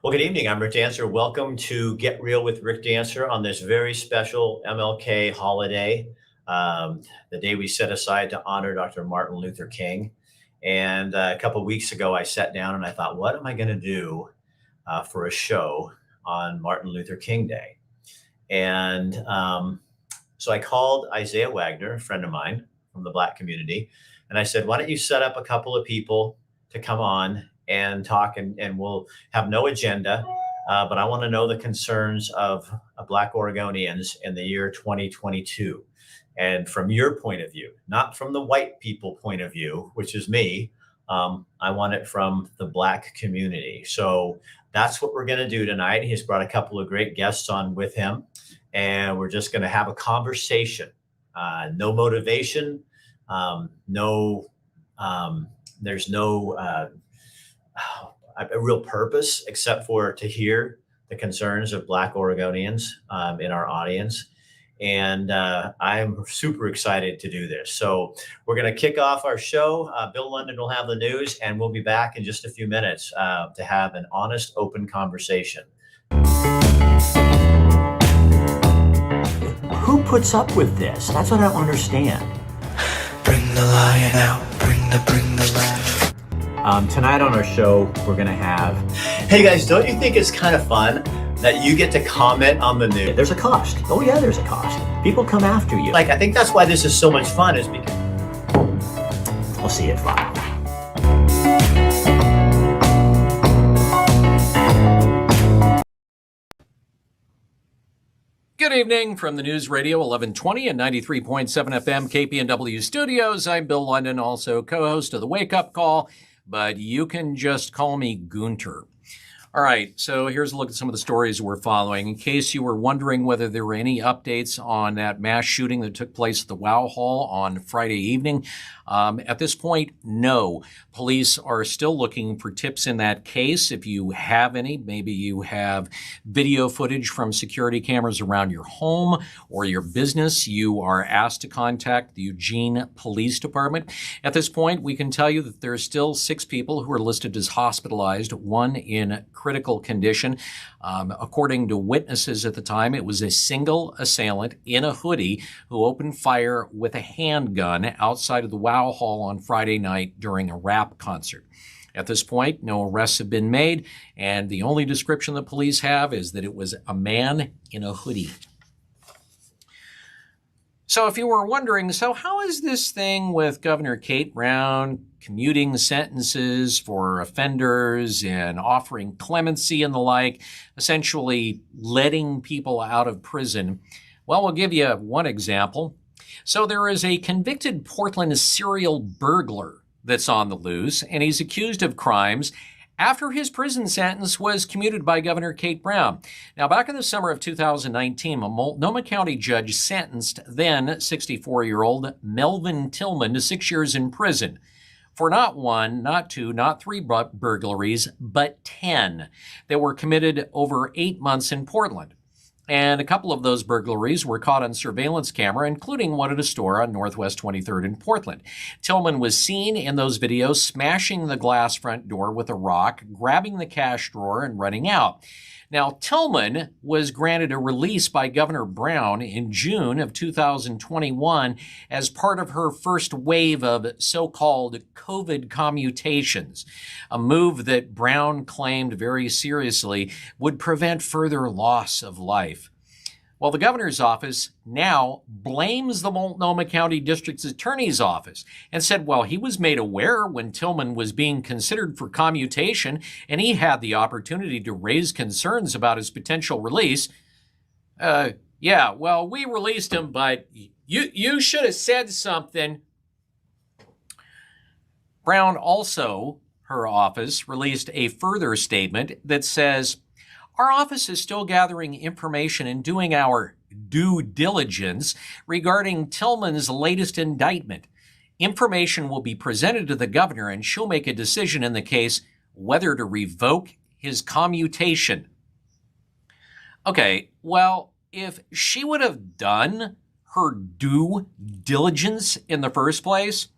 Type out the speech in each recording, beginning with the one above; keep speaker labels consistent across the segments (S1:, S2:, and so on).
S1: Well, good evening. I'm Rick Dancer. Welcome to Get Real with Rick Dancer on this very special MLK holiday, the day we set aside to honor Dr. Martin Luther King. And a couple of weeks ago, I sat down and I thought, what am I going to do for a show on Martin Luther King Day? And so I called Isaiah Wagoner, a friend of mine from the Black community, and I said, why don't you set up a couple of people to come on and talk, and we'll have no agenda, but I want to know the concerns of Black Oregonians in the year 2022. And from your point of view, not from the white people point of view, which is me, I want it from the Black community. So that's what we're going to do tonight. He's brought a couple of great guests on with him, and we're just going to have a conversation. No motivation, there's no a real purpose except for to hear the concerns of Black Oregonians in our audience. And I'm super excited to do this. So we're going to kick off our show. Bill London will have the news, and we'll be back in just a few minutes to have an honest, open conversation. Who puts up with this? That's what I don't understand.
S2: Bring the lion out, bring the lion.
S1: Tonight on our show, we're going to have... Hey guys, don't you think it's kind of fun that you get to comment on the news? There's a cost. Oh yeah, there's a cost. People come after you. I think that's why this is so much fun, is because... We'll see you at 5.
S3: Good evening from the News Radio 1120 and 93.7 FM KPNW studios. I'm Bill London, also co-host of the Wake Up Call, but you can just call me Gunter. All right, so here's a look at some of the stories we're following. In case you were wondering whether there were any updates on that mass shooting that took place at the Wow Hall on Friday evening, at this point, no. Police are still looking for tips in that case. If you have any, maybe you have video footage from security cameras around your home or your business, you are asked to contact the Eugene Police Department. At this point, we can tell you that there are still 6 people who are listed as hospitalized, 1 in critical condition. According to witnesses at the time, it was a single assailant in a hoodie who opened fire with a handgun outside of the Wow Hall on Friday night during a rap concert. At this point, no arrests have been made, and the only description the police have is that it was a man in a hoodie. So if you were wondering, so how is this thing with Governor Kate Brown commuting sentences for offenders and offering clemency and the like, essentially letting people out of prison? Well, we'll give you one example. So there is a convicted Portland serial burglar that's on the loose, and he's accused of crimes after his prison sentence was commuted by Governor Kate Brown. Now, back in the summer of 2019, a Multnomah County judge sentenced then 64-year-old Melvin Tillman to 6 years in prison for not 1, not 2, not 3 burglaries, but 10 that were committed over 8 months in Portland. And a couple of those burglaries were caught on surveillance camera, including one at a store on Northwest 23rd in Portland. Tillman was seen in those videos smashing the glass front door with a rock, grabbing the cash drawer, and running out. Now, Tillman was granted a release by Governor Brown in June of 2021 as part of her first wave of so-called COVID commutations, a move that Brown claimed very seriously would prevent further loss of life. Well, the governor's office now blames the Multnomah County District's attorney's office and said, well, he was made aware when Tillman was being considered for commutation and he had the opportunity to raise concerns about his potential release. Yeah, well, we released him, but you should have said something. Brown also, her office, released a further statement that says, our office is still gathering information and doing our due diligence regarding Tillman's latest indictment. Information will be presented to the governor and she'll make a decision in the case whether to revoke his commutation. Okay, well, if she would have done her due diligence in the first place,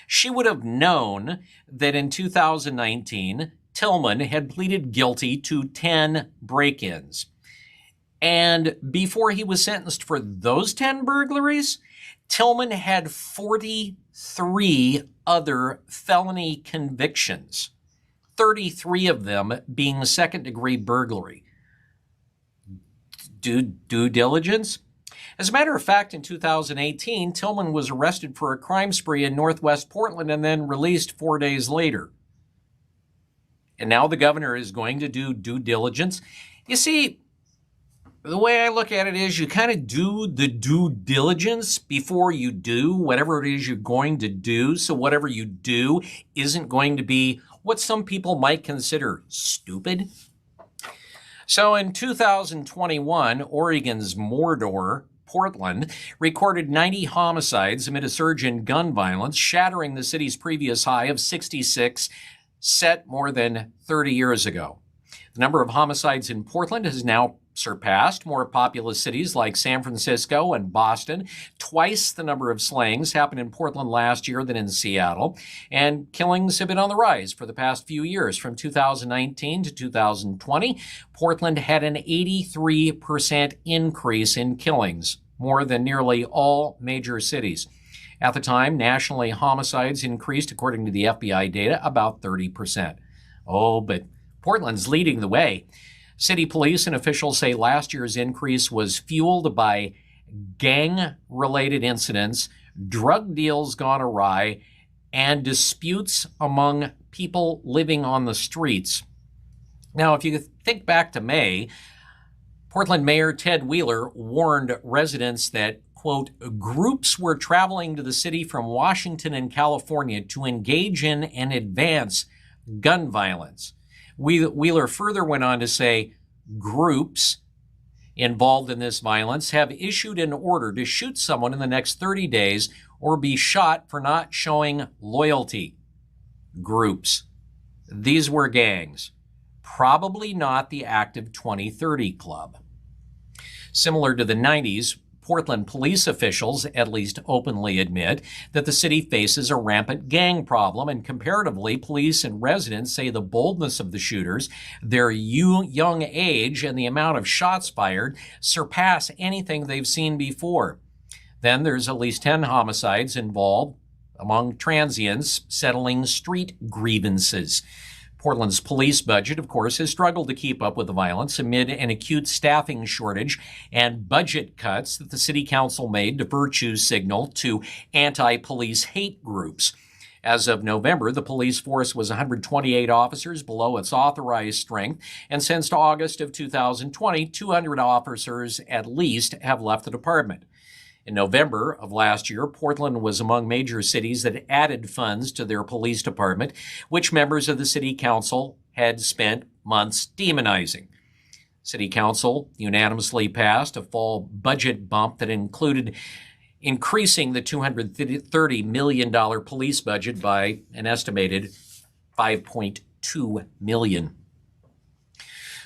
S3: she would have known that in 2019, Tillman had pleaded guilty to 10 break-ins. And before he was sentenced for those 10 burglaries, Tillman had 43 other felony convictions, 33 of them being second-degree burglary. Due diligence? As a matter of fact, in 2018, Tillman was arrested for a crime spree in Northwest Portland and then released 4 days later. And now the governor is going to do due diligence. You see, the way I look at it is you kind of do the due diligence before you do whatever it is you're going to do. So whatever you do isn't going to be what some people might consider stupid. So in 2021, Oregon's Mordor, Portland, recorded 90 homicides amid a surge in gun violence, shattering the city's previous high of 66 set more than 30 years ago. The number of homicides in Portland has now surpassed more populous cities like San Francisco and Boston. Twice the number of slayings happened in Portland last year than in Seattle. And killings have been on the rise for the past few years. From 2019 to 2020, Portland had an 83% increase in killings, more than nearly all major cities. At the time, nationally, homicides increased, according to the FBI data, about 30%. Oh, but Portland's leading the way. City police and officials say last year's increase was fueled by gang-related incidents, drug deals gone awry, and disputes among people living on the streets. Now, if you think back to May, Portland Mayor Ted Wheeler warned residents that, quote, groups were traveling to the city from Washington and California to engage in and advance gun violence. Wheeler further went on to say groups involved in this violence have issued an order to shoot someone in the next 30 days or be shot for not showing loyalty. Groups. These were gangs. Probably not the active 2030 club. Similar to the 90s, Portland police officials at least openly admit that the city faces a rampant gang problem, and comparatively, police and residents say the boldness of the shooters, their young age, and the amount of shots fired surpass anything they've seen before. Then there's at least 10 homicides involved among transients settling street grievances. Portland's police budget, of course, has struggled to keep up with the violence amid an acute staffing shortage and budget cuts that the city council made to virtue signal to anti-police hate groups. As of November, the police force was 128 officers below its authorized strength, and since August of 2020, 200 officers at least have left the department. In November of last year, Portland was among major cities that added funds to their police department, which members of the city council had spent months demonizing. City council unanimously passed a fall budget bump that included increasing the $230 million police budget by an estimated $5.2 million.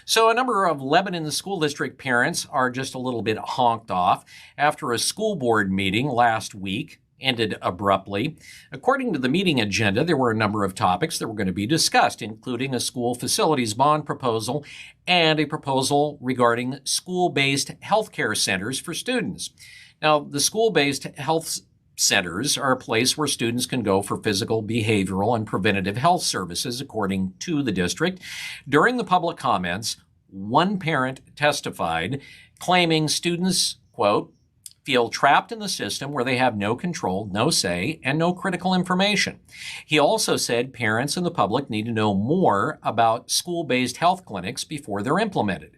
S3: So a number of Lebanon school district parents are just a little bit honked off after a school board meeting last week ended abruptly. According to the meeting agenda, there were a number of topics that were going to be discussed, including a school facilities bond proposal and a proposal regarding school-based healthcare centers for students. Now, the school-based health centers are a place where students can go for physical, behavioral, and preventative health services, according to the district. During the public comments, one parent testified, claiming students, quote, feel trapped in the system where they have no control, no say, and no critical information. He also said parents and the public need to know more about school-based health clinics before they're implemented.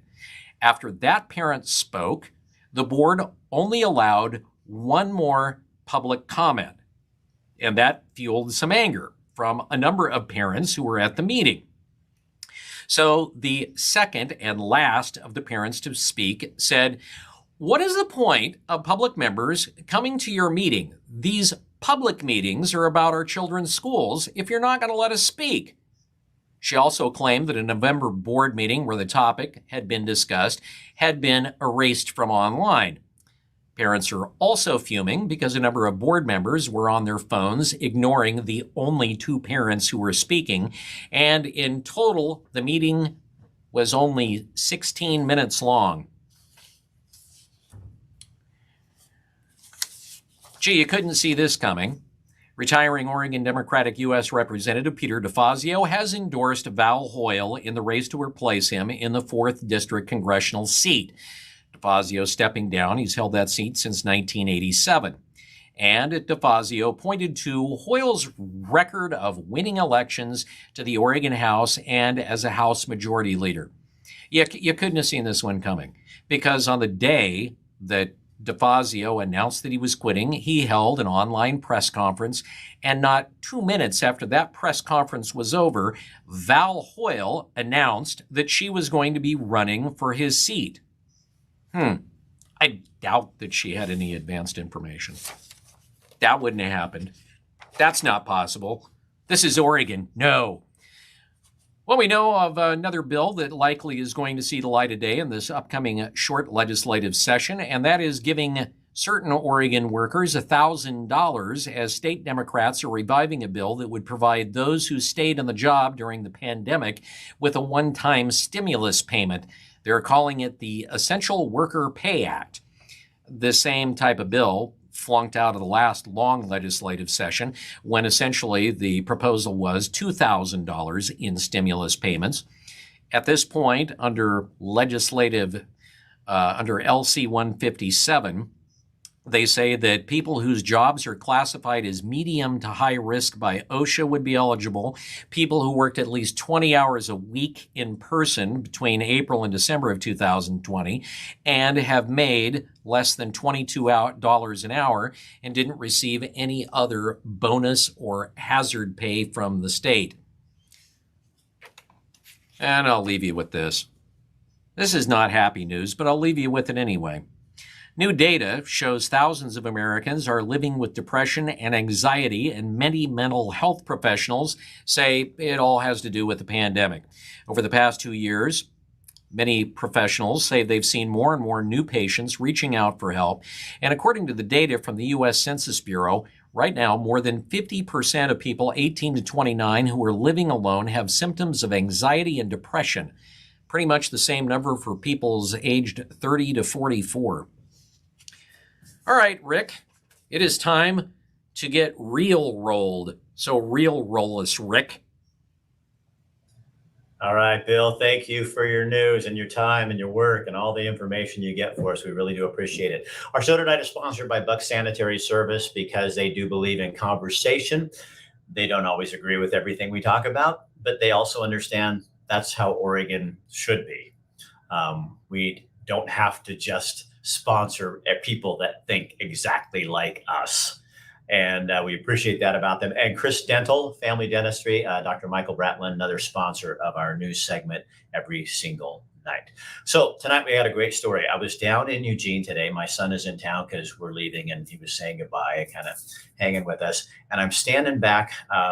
S3: After that parent spoke, the board only allowed one more public comment, and that fueled some anger from a number of parents who were at the meeting. So the second and last of the parents to speak said, "What is the point of public members coming to your meeting? These public meetings are about our children's schools if you're not going to let us speak." She also claimed that a November board meeting where the topic had been discussed had been erased from online. Parents are also fuming because a number of board members were on their phones, ignoring the only two parents who were speaking. And in total, the meeting was only 16 minutes long. Gee, you couldn't see this coming. Retiring Oregon Democratic U.S. Representative Peter DeFazio has endorsed Val Hoyle in the race to replace him in the 4th District congressional seat. DeFazio stepping down. He's held that seat since 1987. And DeFazio pointed to Hoyle's record of winning elections to the Oregon House and as a House Majority Leader. You couldn't have seen this one coming, because on the day that DeFazio announced that he was quitting, he held an online press conference, and not 2 minutes after that press conference was over, Val Hoyle announced that she was going to be running for his seat. I doubt that she had any advanced information. That wouldn't have happened. That's not possible. This is Oregon. No. Well, we know of another bill that likely is going to see the light of day in this upcoming short legislative session, and that is giving certain Oregon workers $1,000 as state Democrats are reviving a bill that would provide those who stayed on the job during the pandemic with a one-time stimulus payment. They're calling it the Essential Worker Pay Act. The same type of bill flunked out of the last long legislative session when essentially the proposal was $2,000 in stimulus payments. At this point, under LC 157, they say that people whose jobs are classified as medium to high risk by OSHA would be eligible. People who worked at least 20 hours a week in person between April and December of 2020 and have made less than $22 an hour and didn't receive any other bonus or hazard pay from the state. And I'll leave you with this. This is not happy news, but I'll leave you with it anyway. New data shows thousands of Americans are living with depression and anxiety, and many mental health professionals say it all has to do with the pandemic. Over the past 2 years, many professionals say they've seen more and more new patients reaching out for help. And according to the data from the U.S. Census Bureau, right now, more than 50% of people 18 to 29 who are living alone have symptoms of anxiety and depression. Pretty much the same number for people's aged 30 to 44. All right, Rick, it is time to get real rolled. So real roll us, Rick.
S1: All right, Bill, thank you for your news and your time and your work and all the information you get for us. We really do appreciate it. Our show tonight is sponsored by Buck Sanitary Service because they do believe in conversation. They don't always agree with everything we talk about, but they also understand that's how Oregon should be. We don't have to just sponsor people that think exactly like us. And we appreciate that about them. And Chris Dental, Family Dentistry, Dr. Michael Bratlin, another sponsor of our news segment every single night. So tonight we had a great story. I was down in Eugene today. My son is in town because we're leaving and he was saying goodbye, kind of hanging with us. And I'm standing back.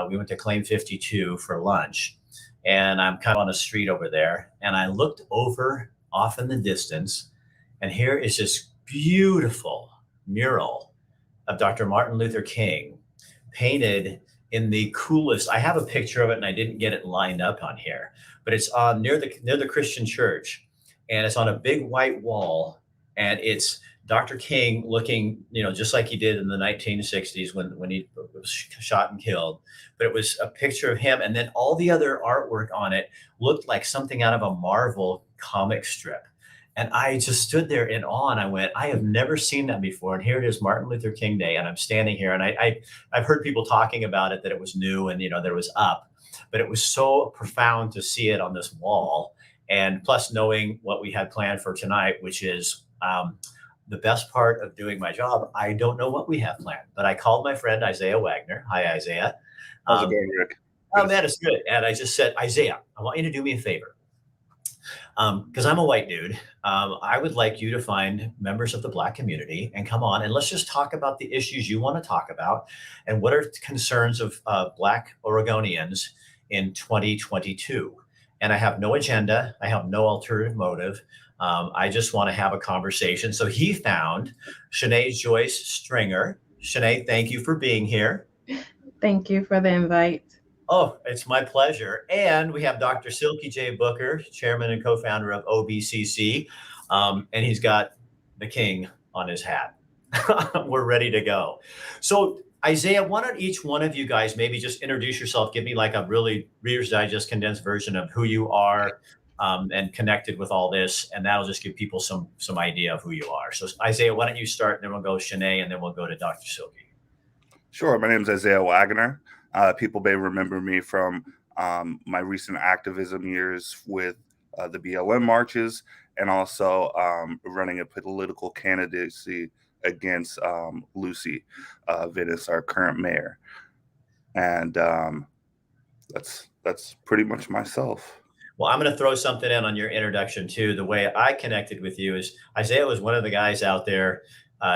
S1: We went to Claim 52 for lunch. And I'm kind of on a street over there. And I looked over off in the distance. And here is this beautiful mural of Dr. Martin Luther King painted in the coolest. I have a picture of it and I didn't get it lined up on here, but it's on near the Christian church, and it's on a big white wall, and it's Dr. King looking, just like he did in the 1960s when he was shot and killed. But it was a picture of him, and then all the other artwork on it looked like something out of a Marvel comic strip. And I just stood there in awe, and I went, I have never seen that before. And here it is, Martin Luther King Day, and I'm standing here, and I've heard people talking about it, that it was new and there was up, but it was so profound to see it on this wall. And plus, knowing what we had planned for tonight, which is the best part of doing my job, I don't know what we have planned, but I called my friend Isaiah Wagoner. Hi, Isaiah.
S4: How's it going, Rick?
S1: Oh man, it's good. And I just said, Isaiah, I want you to do me a favor. Because I'm a white dude, I would like you to find members of the Black community and come on and let's just talk about the issues you want to talk about and what are concerns of Black Oregonians in 2022. and I have no agenda. I have no ulterior motive. I just want to have a conversation. So he found Shanae Joyce Stringer. Shanae, thank you for being here.
S4: Thank you for the invite.
S1: Oh, it's my pleasure. And we have Dr. Silky J. Booker, chairman and co-founder of OBCC, and he's got the king on his hat. We're ready to go. So, Isaiah, why don't each one of you guys maybe just introduce yourself, give me like a really Reader's Digest condensed version of who you are, and connected with all this, and that'll just give people some idea of who you are. So, Isaiah, why don't you start, and then we'll go Shanae, and then we'll go to Dr. Silky.
S5: Sure. My name is Isaiah Wagoner. People may remember me from my recent activism years with the BLM marches, and also running a political candidacy against Lucy Venice, our current mayor. And that's pretty much myself.
S1: Well, I'm going to throw something in on your introduction too. The way I connected with you is Isaiah was one of the guys out there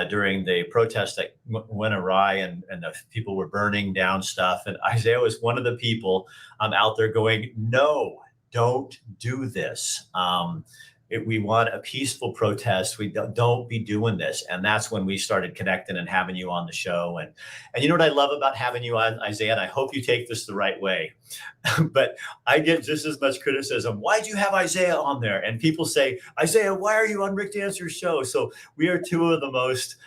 S1: during the protest that went awry, and the people were burning down stuff. And Isaiah was one of the people out there going, no, don't do this. We want a peaceful protest. We don't be doing this. And that's when we started connecting and having you on the show. And you know what I love about having you on, Isaiah, and I hope you take this the right way, but I get just as much criticism. Why'd you have Isaiah on there? And people say, Isaiah, why are you on Rick Dancer's show? So we are two of the most,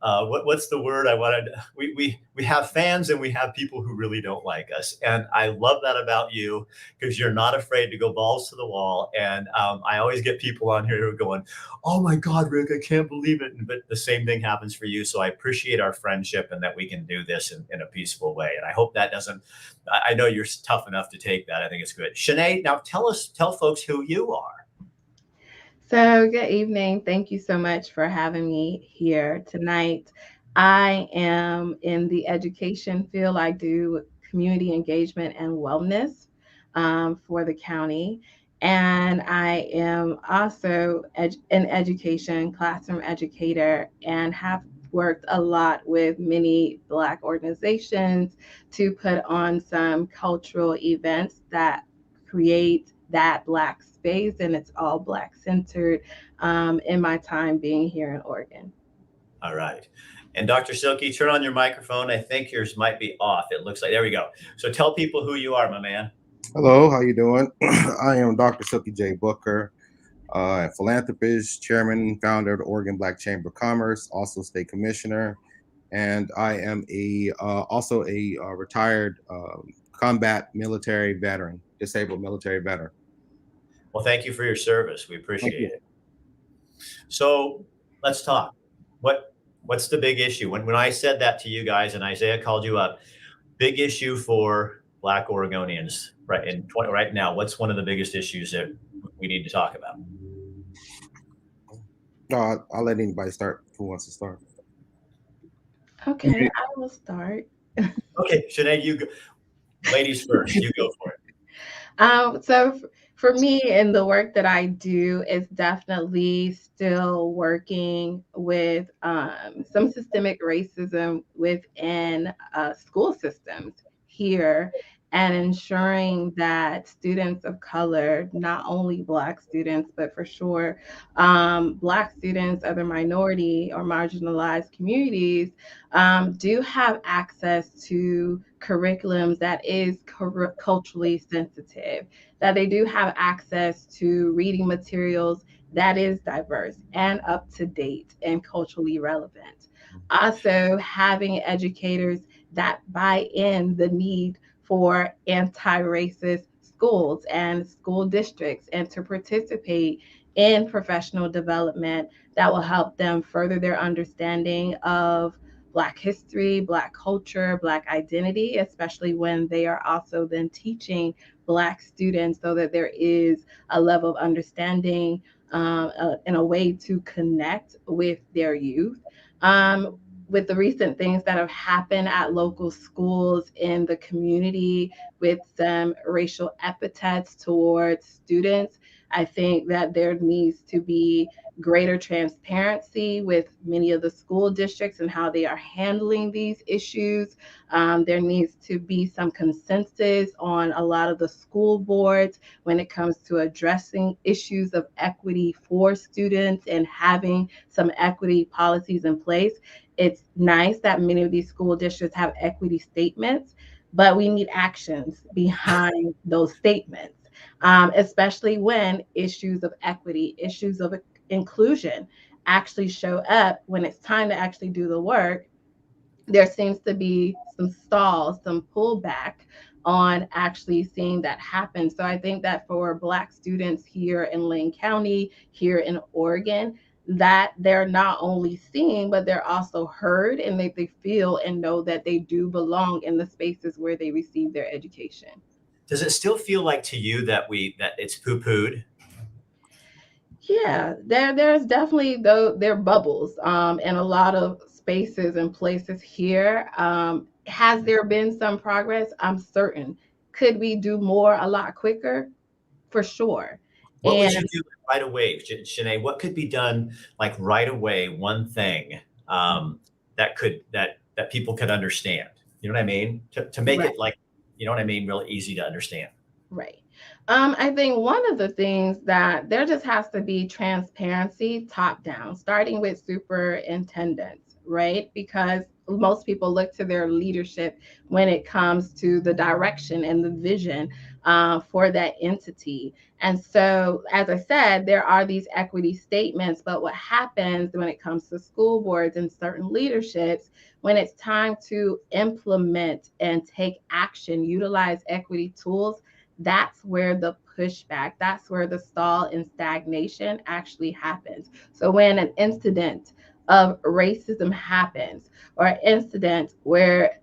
S1: what's the word I wanted? We have fans and we have people who really don't like us. And I love that about you, because you're not afraid to go balls to the wall. And I always get people on here who are going, oh my God, Rick, I can't believe it. But the same thing happens for you. So I appreciate our friendship and that we can do this in a peaceful way. And I hope that doesn't, I know you're tough enough to take that. I think it's good. Shanae, now tell folks who you are.
S4: So, good evening. Thank you so much for having me here tonight. I am in the education field. I do community engagement and wellness for the county. And I am also an education classroom educator, and have worked a lot with many Black organizations to put on some cultural events that create that Black space, and it's all Black centered in my time being here in Oregon.
S1: All right. And Dr. Silky, turn on your microphone. I think yours might be off. It looks like, there we go. So tell people who you are, my man.
S6: Hello, how you doing? I am Dr. Silky J. Booker, philanthropist, chairman, founder of the Oregon Black Chamber of Commerce, also state commissioner, and I am also a retired combat military veteran, disabled military veteran.
S1: Well, thank you for your service. We appreciate it. So let's talk. What's the big issue? When I said that to you guys and Isaiah called you up, big issue for Black Oregonians right now. What's one of the biggest issues that we need to talk about?
S6: I'll let anybody start who wants to start.
S4: Okay, I will start.
S1: Okay, Shanae, you go. Ladies first. You go for it.
S4: So for me, and the work that I do is definitely still working with some systemic racism within school systems here, and ensuring that students of color, not only Black students, but for sure Black students, other minority or marginalized communities, do have access to curriculums that is culturally sensitive, that they do have access to reading materials that is diverse and up to date and culturally relevant. Also, having educators that buy in the need for anti-racist schools and school districts, and to participate in professional development that will help them further their understanding of Black history, Black culture, Black identity, especially when they are also then teaching Black students, so that there is a level of understanding and a way to connect with their youth. With the recent things that have happened at local schools in the community with some racial epithets towards students, I think that there needs to be greater transparency with many of the school districts and how they are handling these issues. There needs to be some consensus on a lot of the school boards when it comes to addressing issues of equity for students and having some equity policies in place. It's nice that many of these school districts have equity statements, but we need actions behind those statements, especially when issues of equity, issues of inclusion actually show up when it's time to actually do the work. There seems to be some stalls, some pullback on actually seeing that happen. So I think that for Black students here in Lane County, here in Oregon, that they're not only seen, but they're also heard, and they feel and know that they do belong in the spaces where they receive their education.
S1: Does it still feel like to you that it's poo-pooed?
S4: Yeah, there's definitely though there are bubbles in a lot of spaces and places here. Has there been some progress? I'm certain. Could we do more a lot quicker? For sure.
S1: What would
S4: And
S1: you do right away, Shanae? What could be done like right away? One thing that people could understand. You know what I mean? To make
S4: right.
S1: it like, you know what I mean, really easy to understand.
S4: Right. I think one of the things that there just has to be transparency top down, starting with superintendents, right? Because most people look to their leadership when it comes to the direction and the vision for that entity. And so, as I said, there are these equity statements, but what happens when it comes to school boards and certain leaderships, when it's time to implement and take action, utilize equity tools, that's where the pushback, that's where the stall and stagnation actually happens. So when an incident of racism happens, or an incident where,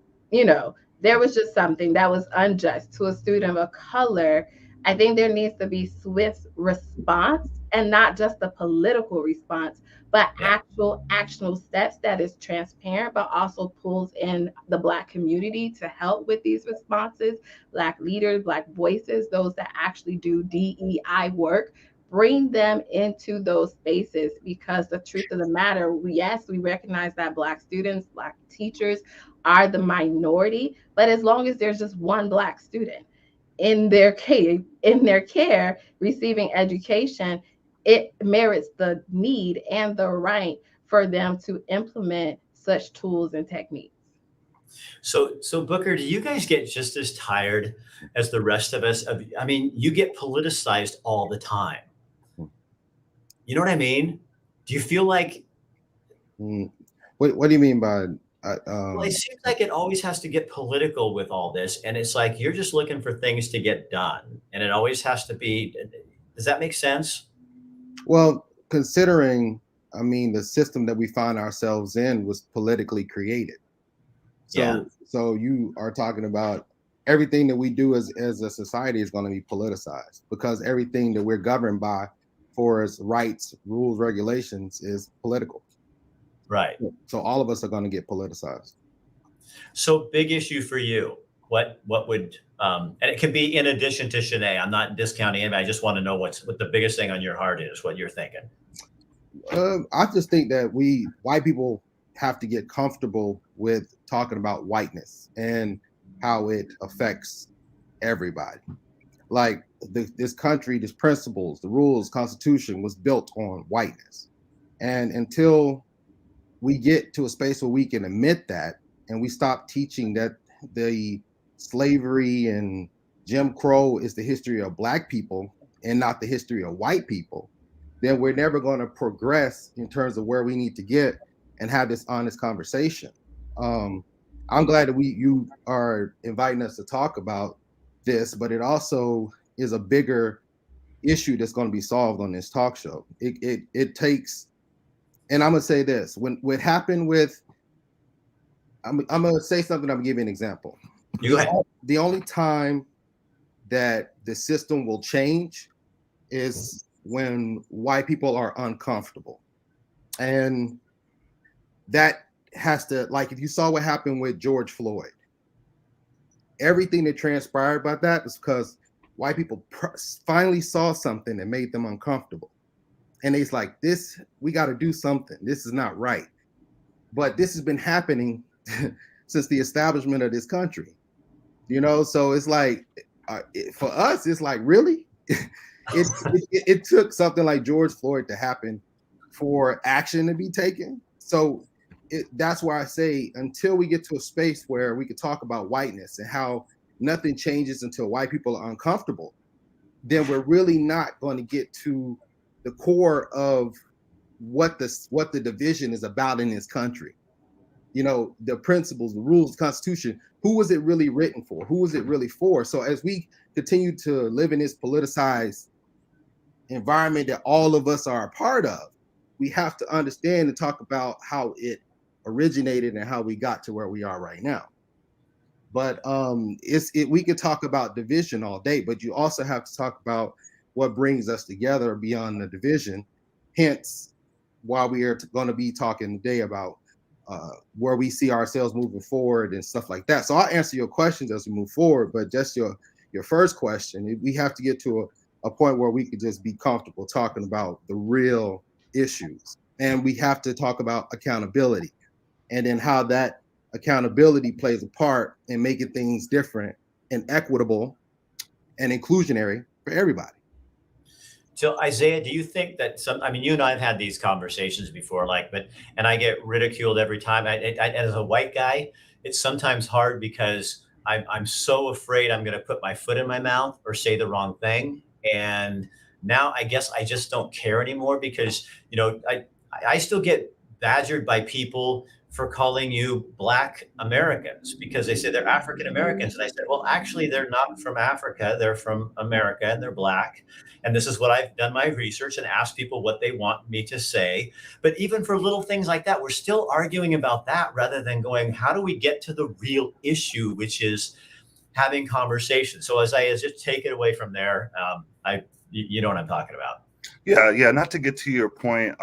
S4: there was just something that was unjust to a student of color, I think there needs to be swift response, and not just a political response, but
S1: Yeah.
S4: actual actionable steps that is transparent, but also pulls in the Black community to help with these responses. Black leaders, Black voices, those that actually do DEI work, bring them into those spaces, because the truth of the matter, yes, we recognize that Black students, Black teachers are the minority, but as long as there's just one Black student in their care receiving education, it merits the need and the right for them to implement such tools and techniques.
S1: So Booker, do you guys get just as tired as the rest of us? I mean, you get politicized all the time. You know what I mean? Do you feel like,
S6: Mm. What do you mean by
S1: well, it seems like it always has to get political with all this, and it's like you're just looking for things to get done, and it always has to be. Does that make sense?
S6: well, considering, I mean, the system that we find ourselves in was politically created.
S1: Yeah.
S6: So you are talking about everything that we do as a society is going to be politicized, because everything that we're governed by for as rights, rules, regulations is political.
S1: Right.
S6: So all of us are going to get politicized.
S1: So big issue for you. What would and it can be in addition to Shanae. I'm not discounting anybody. I just want to know what the biggest thing on your heart is, what you're thinking.
S6: I just think that we white people have to get comfortable with talking about whiteness and how it affects everybody. Like this country, these principles, the rules, constitution was built on whiteness. And until we get to a space where we can admit that, and we stop teaching that the slavery and Jim Crow is the history of Black people and not the history of white people, then we're never going to progress in terms of where we need to get and have this honest conversation. I'm glad that you are inviting us to talk about this, but it also is a bigger issue that's going to be solved on this talk show. It takes, and I'm gonna say this: when what happened with, I'm gonna say something. I'm gonna give you an example.
S1: You go ahead.
S6: The only time that the system will change is when white people are uncomfortable, and that has to, like, if you saw what happened with George Floyd, everything that transpired about that is because white people finally saw something that made them uncomfortable. And they's like, this, we got to do something. This is not right. But this has been happening since the establishment of this country, So it's like, for us, it's like, really? it took something like George Floyd to happen for action to be taken. So that's why I say, until we get to a space where we can talk about whiteness and how nothing changes until white people are uncomfortable, then we're really not going to get to the core of what the division is about in this country. The principles, the rules, the Constitution. Who was it really written for? Who was it really for? So as we continue to live in this politicized environment that all of us are a part of, we have to understand and talk about how it originated and how we got to where we are right now. But we could talk about division all day, but you also have to talk about what brings us together beyond the division. Hence, why we are going to be talking today about where we see ourselves moving forward and stuff like that. So I'll answer your questions as we move forward, but just your first question, we have to get to a point where we could just be comfortable talking about the real issues. And we have to talk about accountability, and then how that accountability plays a part in making things different and equitable and inclusionary for everybody.
S1: So Isaiah, do you think that you and I have had these conversations before, and I get ridiculed every time. As a white guy, it's sometimes hard because I'm so afraid I'm going to put my foot in my mouth or say the wrong thing. And now I guess I just don't care anymore because, I still get badgered by people for calling you Black Americans because they say they're African Americans. And I said, well, actually, they're not from Africa. They're from America and they're Black. And this is what I've done my research and asked people what they want me to say. But even for little things like that, we're still arguing about that rather than going, how do we get to the real issue, which is having conversations? So Isaiah, just take it away from there. You know what I'm talking about.
S5: Yeah. Not to get to your point,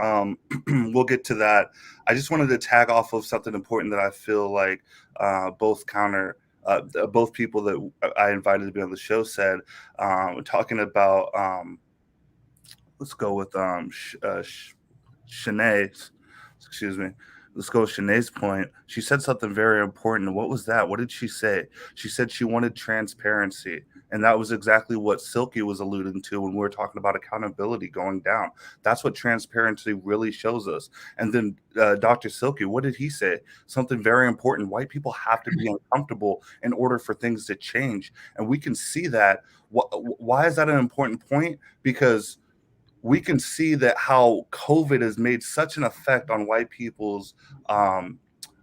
S5: we'll get to that. I just wanted to tag off of something important that I feel like both people that I invited to be on the show said, talking about, let's go with Shanae's, excuse me. Let's go with Shanae's point. She said something very important. What was that? What did she say? She said she wanted transparency. And that was exactly what Silky was alluding to when we were talking about accountability going down. That's what transparency really shows us. And then Dr. Silky, what did he say? Something very important. White people have to be uncomfortable in order for things to change. And we can see that. Why is that an important point? Because we can see that how COVID has made such an effect on white people's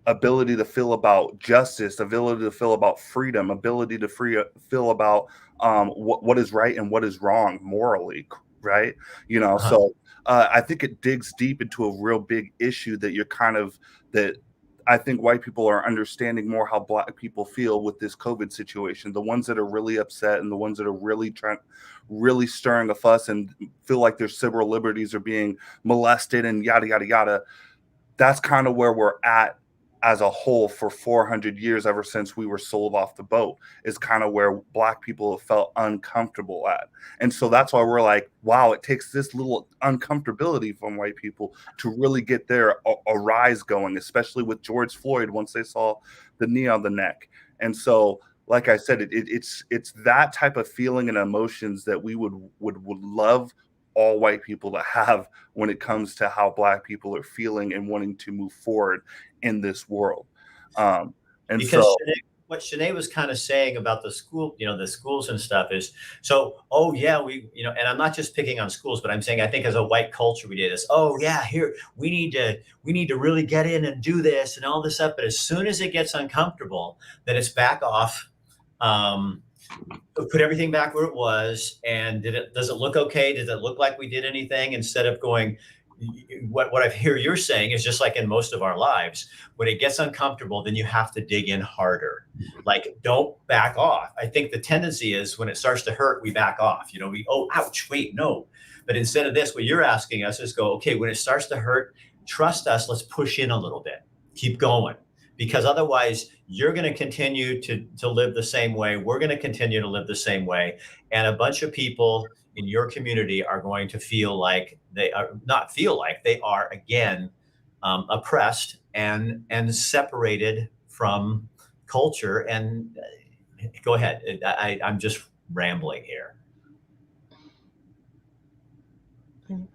S5: ability to feel about justice, ability to feel about freedom, ability to feel about what is right and what is wrong morally, right? So I think it digs deep into a real big issue that I think white people are understanding more how Black people feel with this COVID situation. The ones that are really upset and the ones that are really stirring a fuss and feel like their civil liberties are being molested and yada, yada, yada. That's kind of where we're at as a whole for 400 years, ever since we were sold off the boat, is kind of where Black people have felt uncomfortable at. And so that's why we're like, wow, it takes this little uncomfortability from white people to really get a rise going, especially with George Floyd once they saw the knee on the neck. And so, like I said, it's that type of feeling and emotions that we would love all white people to have when it comes to how Black people are feeling and wanting to move forward in this world.
S1: What Shanae was kind of saying about the school, the schools and stuff is, and I'm not just picking on schools, but I'm saying, I think as a white culture, we did this. Oh yeah, here we need to really get in and do this and all this stuff. But as soon as it gets uncomfortable, then it's back off. Put everything back where it was. And does it look okay? Does it look like we did anything? Instead of going, what I hear you're saying is just like in most of our lives, when it gets uncomfortable, then you have to dig in harder. Like, don't back off. I think the tendency is when it starts to hurt, we back off. Ouch, wait, no. But instead of this, what you're asking us is go, okay, when it starts to hurt, trust us, let's push in a little bit, keep going. because otherwise you're going to continue to live the same way. We're going to continue to live the same way. And a bunch of people in your community are going to feel like they are not feel like they are again oppressed and separated from culture. And go ahead. I'm just rambling here.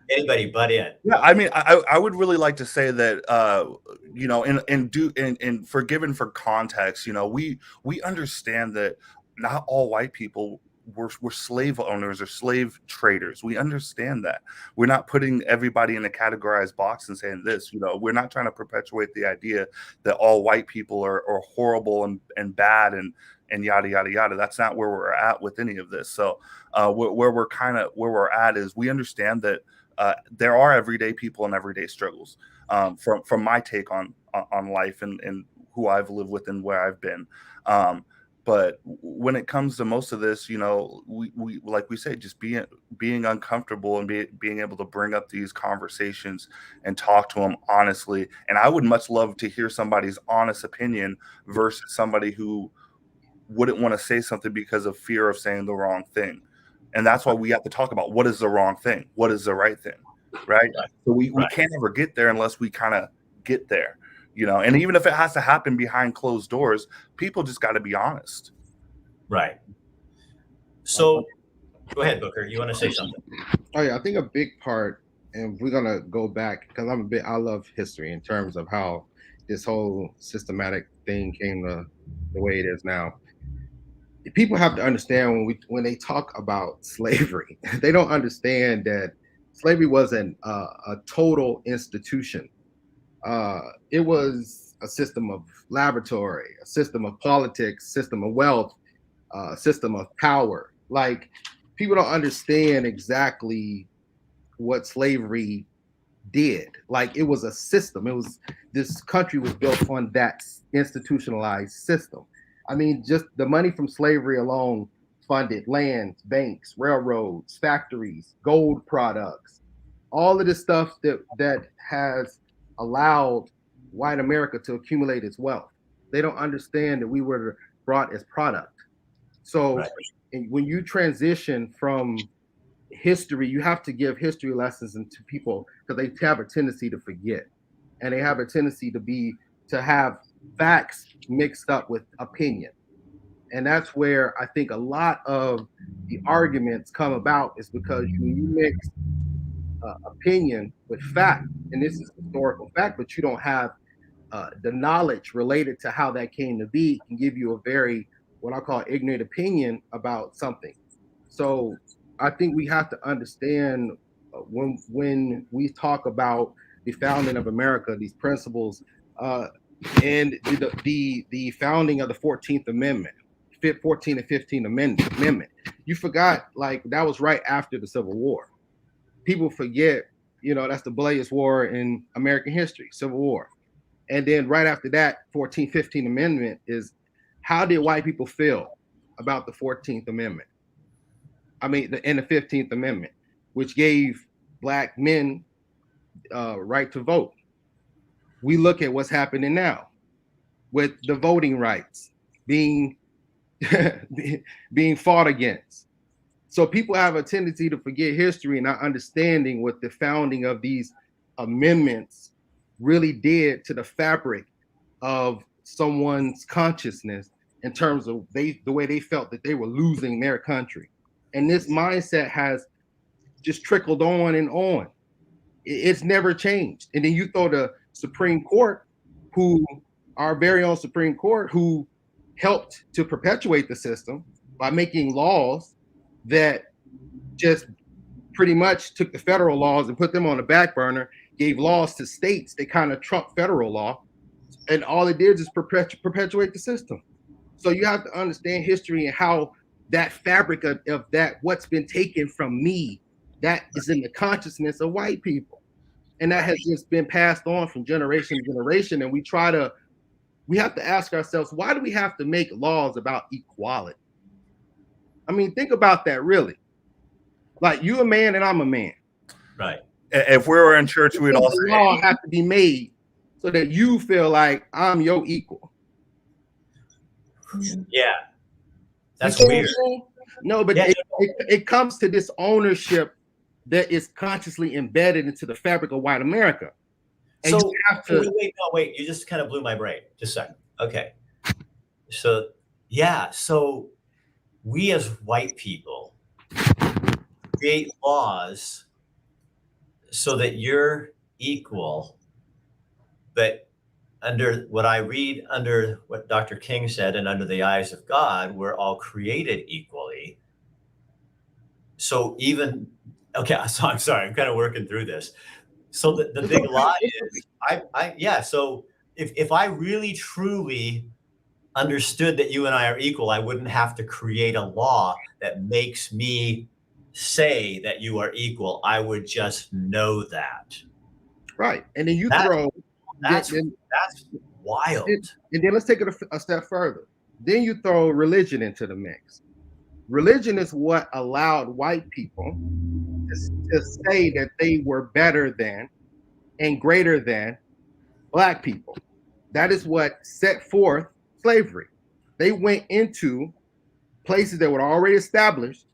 S1: Anybody butt in?
S5: Yeah, I mean, I would really like to say that, you know, and forgiven for context, you know, we understand that not all white people were slave owners or slave traders. We understand that. We're not putting everybody in a categorized box and saying this, you know, we're not trying to perpetuate the idea that all white people are horrible and bad and yada yada yada. That's not where we're at with any of this. So where we're at is we understand that there are everyday people and everyday struggles from my take on life and who I've lived with and where I've been. But when it comes to most of this, you know, we like we say, just being uncomfortable and being able to bring up these conversations and talk to them honestly. And I would much love to hear somebody's honest opinion versus somebody who wouldn't want to say something because of fear of saying the wrong thing. And that's why we have to talk about what is the wrong thing, what is the right thing, right? So we can't ever get there unless we kind of get there, you know. And even if it has to happen behind closed doors, people just got to be honest.
S1: Right. So go ahead, Booker. You want to say something?
S6: Oh yeah, I think a big part, and we're gonna go back because I love history in terms of how this whole systematic thing came to the way it is now. People have to understand when they talk about slavery, they don't understand that slavery wasn't a total institution. It was a system of laboratory, a system of politics, system of wealth, system of power. Like, people don't understand exactly what slavery did. Like, it was a system. This country was built on that institutionalized system. I mean, just the money from slavery alone funded lands, banks, railroads, factories, gold products, all of this stuff that has allowed white America to accumulate its wealth. They don't understand that we were brought as product. So when you transition from history, you have to give history lessons to people because they have a tendency to forget, and they have a tendency to have facts mixed up with opinion. And that's where I think a lot of the arguments come about, is because when you mix opinion with fact, and this is historical fact, but you don't have the knowledge related to how that came to be, can give you a very, what I call, ignorant opinion about something. So I think we have to understand when we talk about the founding of America, these principles, and the founding of the 14th Amendment, 14th and 15th Amendment. You forgot, like, that was right after the Civil War. People forget, you know, that's the bloodiest war in American history, Civil War. And then right after that, 14th, 15th Amendment is, how did white people feel about the 14th Amendment? I mean, the 15th Amendment, which gave black men right to vote. We look at what's happening now with the voting rights being being fought against. So people have a tendency to forget history and not understanding what the founding of these amendments really did to the fabric of someone's consciousness in terms of the way they felt that they were losing their country. And this mindset has just trickled on and on. It's never changed. And then you throw the Supreme Court, our very own Supreme Court, who helped to perpetuate the system by making laws that just pretty much took the federal laws and put them on the back burner, gave laws to states that kind of trump federal law, and all it did is perpetuate the system. So you have to understand history and how that fabric of that, what's been taken from me, that is in the consciousness of white people. And that has just been passed on from generation to generation. And we have to ask ourselves, why do we have to make laws about equality? I mean, think about that, really. Like, you a man and I'm a man.
S1: Right.
S5: If we were in church, we'd all say,
S6: law have to be made so that you feel like I'm your equal.
S1: Yeah, that's
S6: You see what I'm
S1: weird.
S6: saying? No, but
S1: Yeah,
S6: it comes to this ownership that is consciously embedded into the fabric of white America. And
S1: so
S6: you have to.
S1: wait, you just kind of blew my brain. Just a second. Okay. So, yeah, so we as white people create laws so that you're equal, but under what I read, under what Dr. King said, and under the eyes of God, we're all created equally. So even, okay, so I'm sorry, I'm kind of working through this. So the big lie is, yeah, so if I really truly understood that you and I are equal, I wouldn't have to create a law that makes me say that you are equal. I would just know that.
S6: Right. And then you
S1: That-
S6: throw
S1: That's
S6: then,
S1: wild.
S6: and then let's take it a step further. Then you throw religion into the mix. Religion is what allowed white people to say that they were better than and greater than black people. That is what set forth slavery. They went into places that were already established,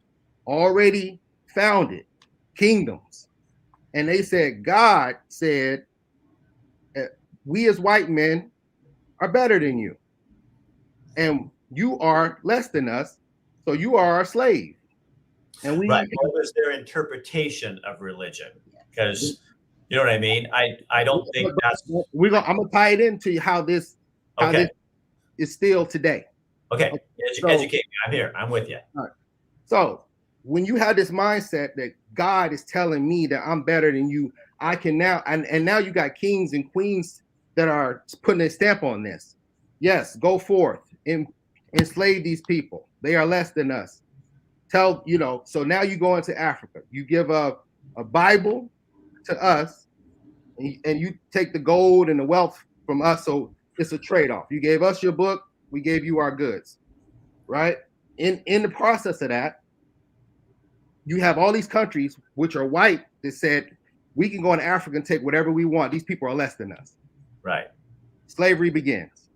S6: already founded, kingdoms. And they said, God said, we as white men are better than you. And you are less than us. So you are our slave. And we
S1: Right. What was their interpretation of religion? Because you know what I mean? I don't think that's
S6: I'm gonna tie it into how this
S1: okay.
S6: is still today.
S1: Okay.
S6: So-
S1: Educate me. I'm here. I'm with you.
S6: So when you have this mindset that God is telling me that I'm better than you, I can now, and now you got kings and queens that are putting a stamp on this. Yes, go forth and enslave these people. They are less than us. So now you go into Africa. You give a Bible to us, and you take the gold and the wealth from us. So it's a trade-off. You gave us your book, we gave you our goods, right? In the process of that, you have all these countries which are white that said we can go in Africa and take whatever we want. These people are less than us.
S1: Right.
S6: Slavery begins.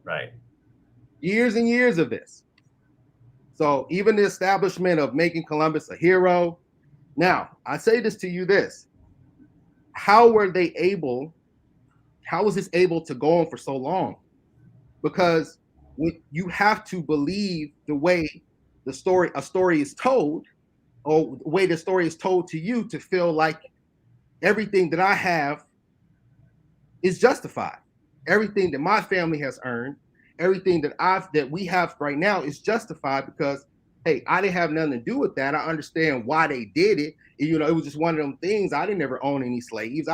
S1: Right.
S6: Years and years of this. So even the establishment of making Columbus a hero. Now, I say this to you how was this able to go on for so long? Because you have to believe the way a story is told, or the way the story is told to you, to feel like everything that I have is justified. Everything that my family has earned, everything that we have right now is justified because, hey, I didn't have nothing to do with that. I understand why they did it. It was just one of them things. I didn't ever own any slaves.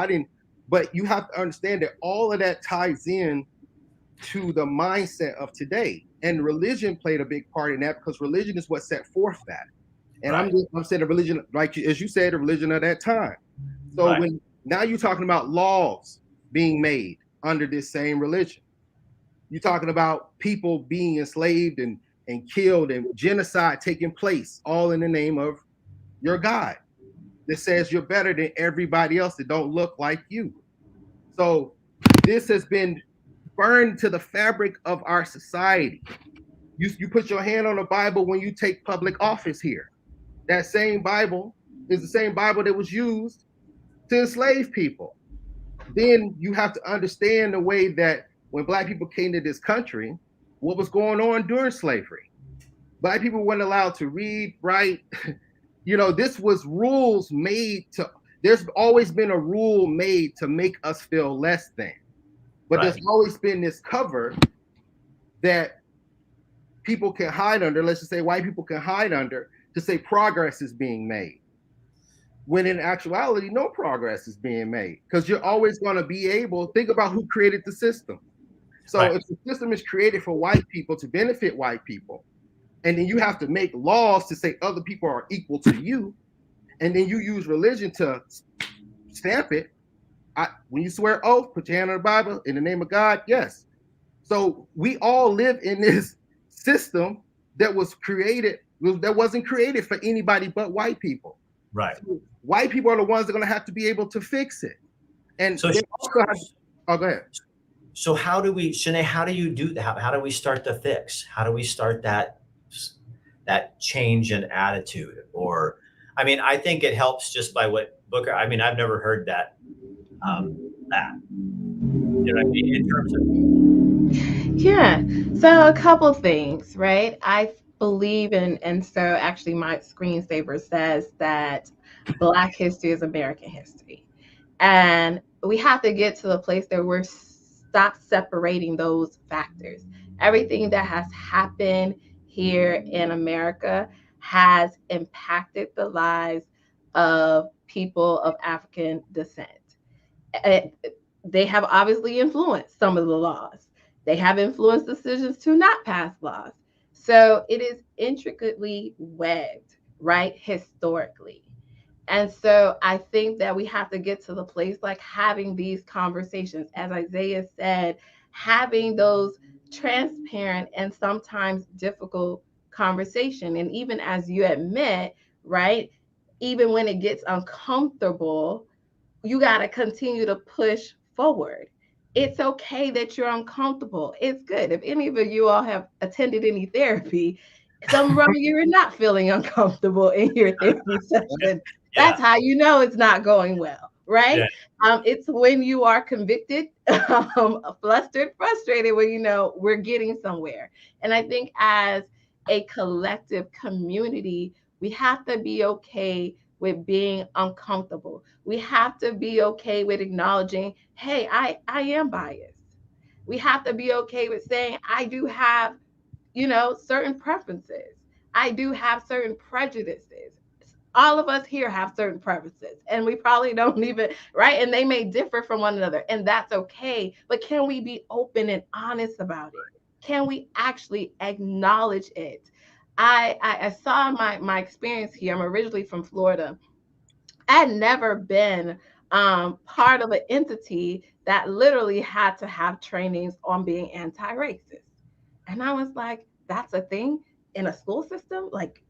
S6: But you have to understand that all of that ties in to the mindset of today. And religion played a big part in that, because religion is what set forth that. And
S1: right.
S6: I'm saying the religion, like as you said, the religion of that time. So
S1: right.
S6: when now you're talking about laws being made under this same religion, you're talking about people being enslaved and killed and genocide taking place, all in the name of your God that says you're better than everybody else that don't look like you. So this has been burned to the fabric of our society. You put your hand on the Bible when you take public office here. That same Bible is the same Bible that was used to enslave people. Then you have to understand the way that when Black people came to this country, what was going on during slavery. Black people weren't allowed to read, write. This was rules made there's always been a rule made to make us feel less than. But
S1: right.
S6: There's always been this cover that people can hide under, let's just say white people can hide under, to say progress is being made. When in actuality, no progress is being made, because you're always going to be able, think about who created the system. So
S1: right.
S6: If the system is created for white people to benefit white people, and then you have to make laws to say other people are equal to you, and then you use religion to stamp it. When you swear oath, put your hand on the Bible in the name of God. Yes. So we all live in this system that wasn't created for anybody but white people.
S1: Right.
S6: So white people are the ones that are going to have to be able to fix it. And
S1: so
S6: Oh, go ahead.
S1: So how do we, Shanae, how do you do that? How do we start the fix? How do we start that change in attitude? Or, I mean, I think it helps just by what Booker, I mean, I've never heard that, you know what I mean? In terms of,
S4: Yeah. So a couple things, right? I believe in, and so actually my screensaver says that Black history is American history. And we have to get to the place that we're stop separating those factors. Everything that has happened here in America has impacted the lives of people of African descent. Uh, they have obviously influenced some of the laws. They have influenced decisions to not pass laws. So it is intricately webbed, right, historically. And so I think that we have to get to the place like having these conversations, as Isaiah said, having those transparent and sometimes difficult conversation. And even as you admit, right, even when it gets uncomfortable, you got to continue to push forward. It's okay that you're uncomfortable. It's good. If any of you all have attended any therapy, some of you are not feeling uncomfortable in your therapy session.
S1: yeah,
S4: That's how you know it's not going well,
S1: yeah,
S4: right? It's when you are convicted, flustered, frustrated, when you know we're getting somewhere. And I think as a collective community, we have to be okay with being uncomfortable. We have to be okay with acknowledging, hey, I am biased. We have to be okay with saying, I do have, certain preferences. I do have certain prejudices. All of us here have certain preferences, and we probably don't even, right? And they may differ from one another, and that's okay. But can we be open and honest about it? Can we actually acknowledge it? I saw my experience here. I'm originally from Florida. I had never been part of an entity that literally had to have trainings on being anti-racist. And I was like, that's a thing in a school system? Like,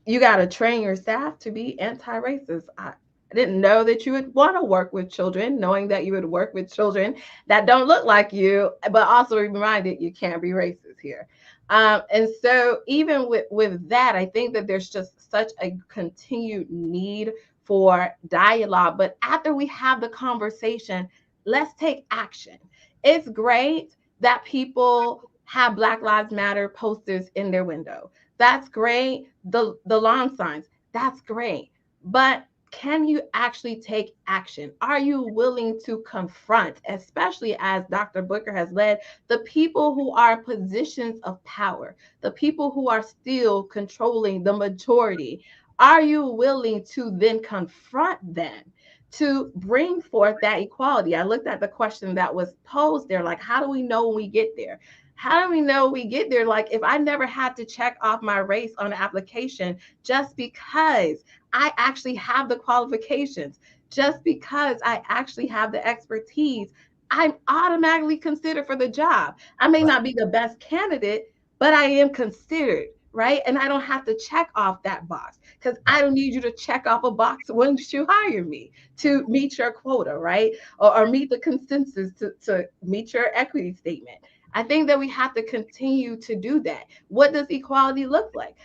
S4: you got to train your staff to be anti-racist. I didn't know that you would want to work with children, knowing that you would work with children that don't look like you, but also reminded you can't be racist here. And so even with that, I think that there's just such a continued need for dialogue. But after we have the conversation, let's take action. It's great that people have Black Lives Matter posters in their window. That's great. The lawn signs, that's great. But can you actually take action? Are you willing to confront, especially as Dr. Booker has led, the people who are in positions of power, the people who are still controlling the majority? Are you willing to then confront them to bring forth that equality? I looked at the question that was posed there, like, how do we know when we get there? How do we know we get there? Like, if I never had to check off my race on an application just because I actually have the qualifications, just because I actually have the expertise, I'm automatically considered for the job. I may
S1: right,
S4: not be the best candidate, but I am considered, right? And I don't have to check off that box because I
S1: right,
S4: don't need you to check off a box once you hire me to meet your quota, right? Or meet the consensus to meet your equity statement. I think that we have to continue to do that. What does equality look like?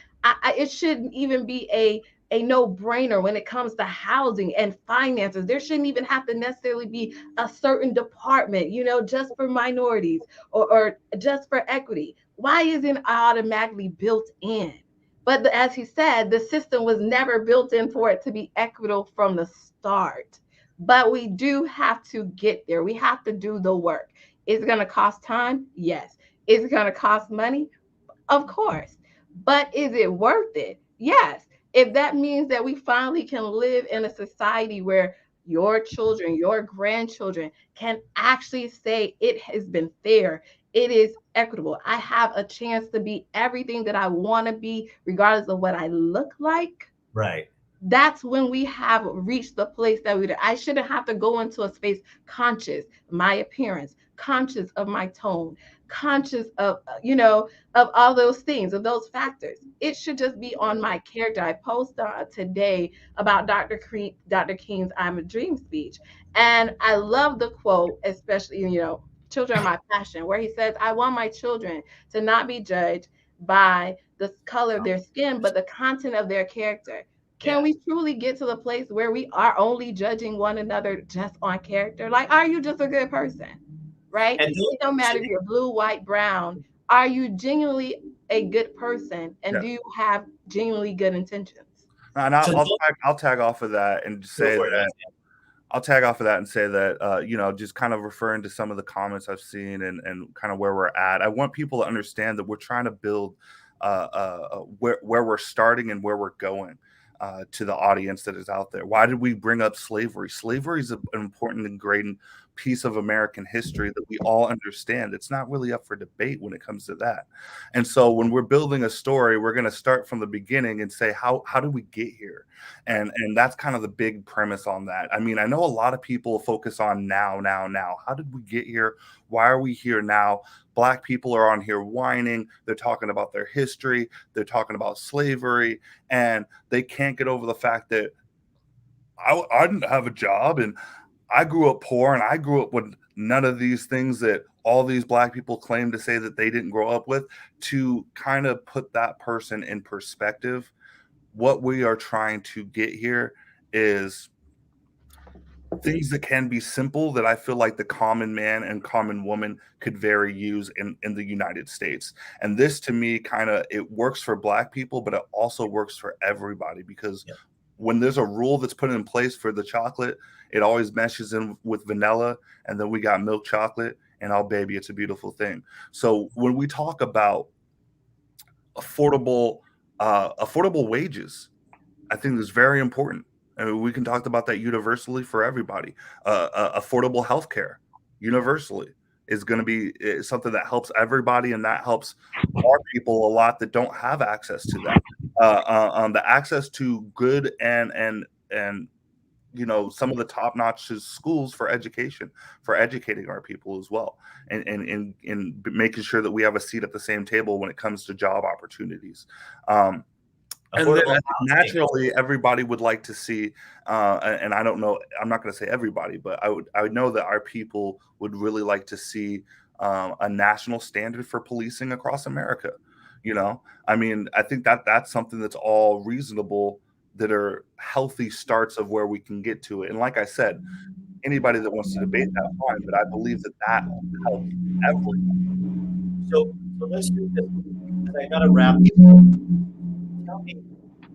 S4: It shouldn't even be a no-brainer when it comes to housing and finances. There shouldn't even have to necessarily be a certain department, just for minorities or just for equity. Why isn't it automatically built in? But as he said, the system was never built in for it to be equitable from the start. But we do have to get there. We have to do the work. Is it going to cost time? Yes. Is it going to cost money? Of course. But is it worth it? Yes. If that means that we finally can live in a society where your children, your grandchildren can actually say it has been fair, it is equitable. I have a chance to be everything that I want to be, regardless of what I look like.
S1: right.
S4: that's when we have reached the place that I shouldn't have to go into a space conscious my appearance, conscious of my tone, conscious of of all those things, of those factors. It should just be on my character. I posted today about Dr. King's "I'm a Dream" speech, and I love the quote, especially children are my passion, where he says, "I want my children to not be judged by the color of their skin, but the content of their character." Can
S1: Yeah.
S4: we truly get to the place where we are only judging one another just on character? Like, are you just a good person? Right?
S1: And
S4: It don't matter if you're blue, white, brown. Are you genuinely a good person? And
S5: Yeah.
S4: do you have genuinely good intentions?
S5: And
S1: so
S5: I'll tag off of that and
S1: go
S5: say
S1: for it,
S5: that
S1: Isaiah.
S5: I'll tag off of that and say that, just kind of referring to some of the comments I've seen and kind of where we're at. I want people to understand that we're trying to build where we're starting and where we're going to the audience that is out there. Why did we bring up slavery? Slavery is an important and great piece of American history that we all understand. It's not really up for debate when it comes to that. And so when we're building a story, we're going to start from the beginning and say, how did we get here? And that's kind of the big premise on that. I mean, I know a lot of people focus on now. How did we get here? Why are we here now? Black people are on here whining. They're talking about their history. They're talking about slavery, and they can't get over the fact that I didn't have a job, and I grew up poor, and I grew up with none of these things that all these Black people claim to say that they didn't grow up with. To kind of put that person in perspective, what we are trying to get here is things that can be simple that I feel like the common man and common woman could very use in the United States. And this to me it works for Black people, but it also works for everybody, because
S1: Yeah.
S5: when there's a rule that's put in place for the chocolate, it always meshes in with vanilla, and then we got milk chocolate, and oh baby, it's a beautiful thing. So when we talk about affordable affordable wages, I think is very important. I mean, we can talk about that universally for everybody. Affordable healthcare universally is going to be something that helps everybody, and that helps our people a lot that don't have access to that. The access to good and some of the top notch schools for education, for educating our people as well, and making sure that we have a seat at the same table when it comes to job opportunities. And then
S1: Affordable
S5: I think
S1: housing.
S5: naturally everybody would like to see, and I don't know, I'm not going to say everybody, but I would know that our people would really like to see a national standard for policing across America. I mean, I think that that's something that's all reasonable, that are healthy starts of where we can get to it. And like I said, anybody that wants to debate that, fine, but I believe that that helps everyone.
S1: So let's do this. I got to wrap. Tell me,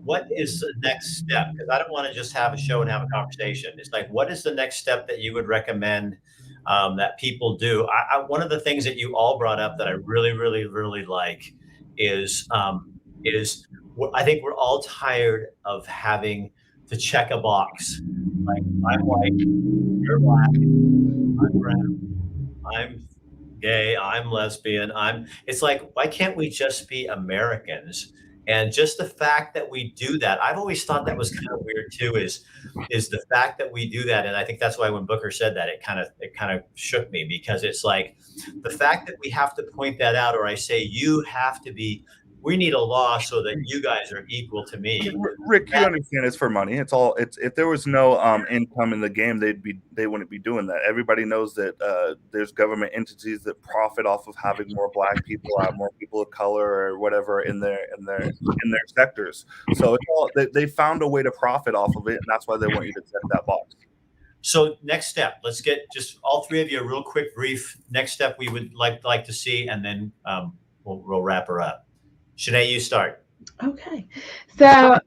S1: what is the next step? Because I don't want to just have a show and have a conversation. It's like, what is the next step that you would recommend that people do? One of the things that you all brought up that I really, really, really like is I think we're all tired of having to check a box. Like, I'm white, you're black, I'm brown, I'm gay, I'm lesbian, it's like, why can't we just be Americans? And just the fact that we do that, I've always thought that was kind of weird too, is the fact that we do that. And I think that's why when Booker said that, it kind of shook me, because it's like the fact that we have to point that out, or I say, we need a law so that you guys are equal to me.
S5: Rick, you
S1: That
S5: understand it's for money. It's if there was no income in the game, they wouldn't be doing that. Everybody knows that there's government entities that profit off of having more Black people, more people of color, or whatever in their sectors. So they found a way to profit off of it, and that's why they want you to check that box.
S1: So next step, let's get just all three of you a real quick brief. Next step we would like to see, and then we'll wrap her up. Shanae, you start.
S4: Okay. So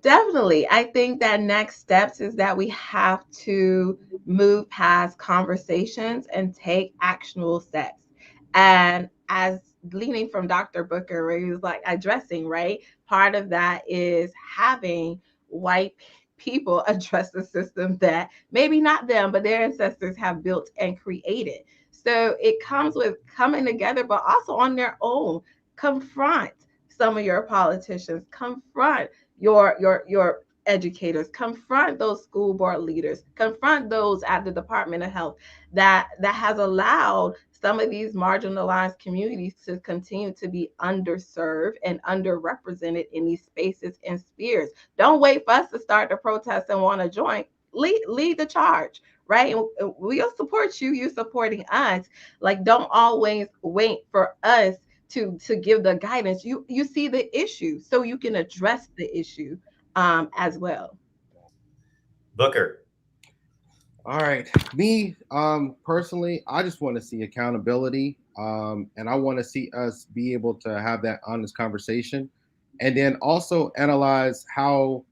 S4: definitely, I think that next steps is that we have to move past conversations and take actionable steps. And as leaning from Dr. Booker, where he was like addressing, right? Part of that is having white people address the system that maybe not them, but their ancestors have built and created. So it comes with coming together, but also on their own, confront some of your politicians, confront your educators, confront those school board leaders, confront those at the Department of Health that has allowed some of these marginalized communities to continue to be underserved and underrepresented in these spaces and spheres. Don't wait for us to start the protest and want to join. Lead the charge, right? And we'll support you. You supporting us. Like, don't always wait for us to give the guidance. You see the issue, so you can address the issue as well.
S1: Booker.
S6: All right. Me, personally, I just want to see accountability. And I want to see us be able to have that honest conversation. And then also analyze how